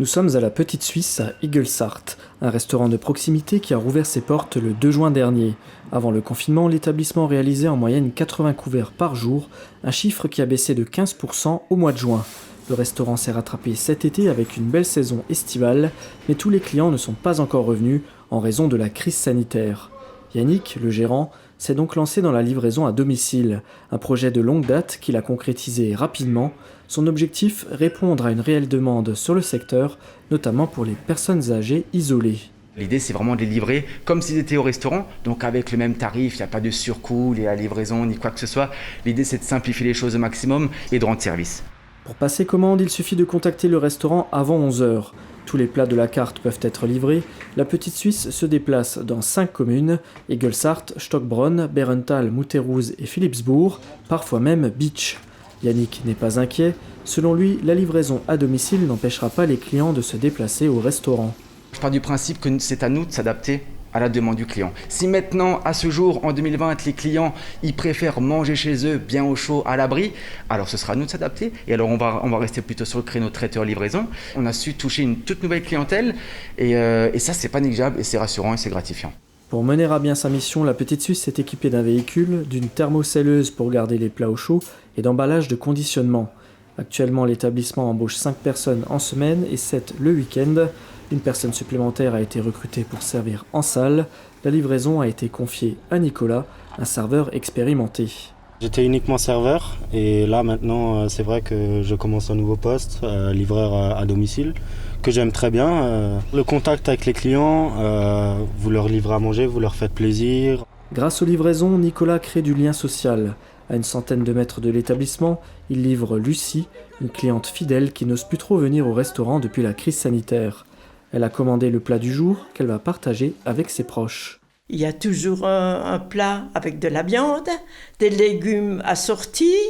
Nous sommes à la Petite Suisse à Igelsart, un restaurant de proximité qui a rouvert ses portes le 2 juin dernier. Avant le confinement, l'établissement réalisait en moyenne 80 couverts par jour, un chiffre qui a baissé de 15% au mois de juin. Le restaurant s'est rattrapé cet été avec une belle saison estivale, mais tous les clients ne sont pas encore revenus en raison de la crise sanitaire. Yannick, le gérant, s'est donc lancé dans la livraison à domicile, un projet de longue date qu'il a concrétisé rapidement. Son objectif, répondre à une réelle demande sur le secteur, notamment pour les personnes âgées isolées. L'idée, c'est vraiment de les livrer comme s'ils étaient au restaurant, donc avec le même tarif, il n'y a pas de surcoût, ni la livraison, ni quoi que ce soit. L'idée, c'est de simplifier les choses au maximum et de rendre service. Pour passer commande, il suffit de contacter le restaurant avant 11 h. Tous les plats de la carte peuvent être livrés. La Petite Suisse se déplace dans 5 communes, Igelsart, Stockbronn, Bärental, Mutterhus et Philippsbourg, parfois même Beach. Yannick n'est pas inquiet. Selon lui, la livraison à domicile n'empêchera pas les clients de se déplacer au restaurant. Je pars du principe que c'est à nous de s'adapter à la demande du client. Si maintenant, à ce jour, en 2020, les clients, ils préfèrent manger chez eux, bien au chaud, à l'abri, alors ce sera à nous de s'adapter. Et alors, on va rester plutôt sur le créneau traiteur-livraison. On a su toucher une toute nouvelle clientèle et ça, c'est pas négligeable et c'est rassurant et c'est gratifiant. Pour mener à bien sa mission, la Petite Suisse est équipée d'un véhicule, d'une thermocelleuse pour garder les plats au chaud et d'emballage de conditionnement. Actuellement, l'établissement embauche 5 personnes en semaine et 7 le week-end. Une personne supplémentaire a été recrutée pour servir en salle. La livraison a été confiée à Nicolas, un serveur expérimenté. J'étais uniquement serveur et là maintenant c'est vrai que je commence un nouveau poste, livreur à domicile, que j'aime très bien. Le contact avec les clients, vous leur livrez à manger, vous leur faites plaisir. Grâce aux livraisons, Nicolas crée du lien social. À une centaine de mètres de l'établissement, il livre Lucie, une cliente fidèle qui n'ose plus trop venir au restaurant depuis la crise sanitaire. Elle a commandé le plat du jour qu'elle va partager avec ses proches. Il y a toujours un plat avec de la viande, des légumes assortis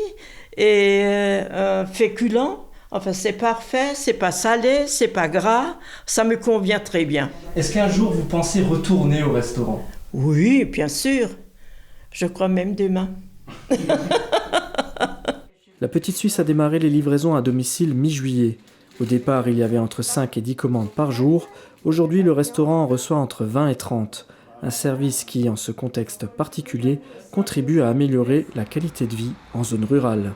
et un féculent. Enfin, c'est parfait, c'est pas salé, c'est pas gras, ça me convient très bien. Est-ce qu'un jour vous pensez retourner au restaurant ? Oui, bien sûr. Je crois même demain. La Petite Suisse a démarré les livraisons à domicile mi-juillet. Au départ, il y avait entre 5 et 10 commandes par jour. Aujourd'hui, le restaurant en reçoit entre 20 et 30. Un service qui, en ce contexte particulier, contribue à améliorer la qualité de vie en zone rurale.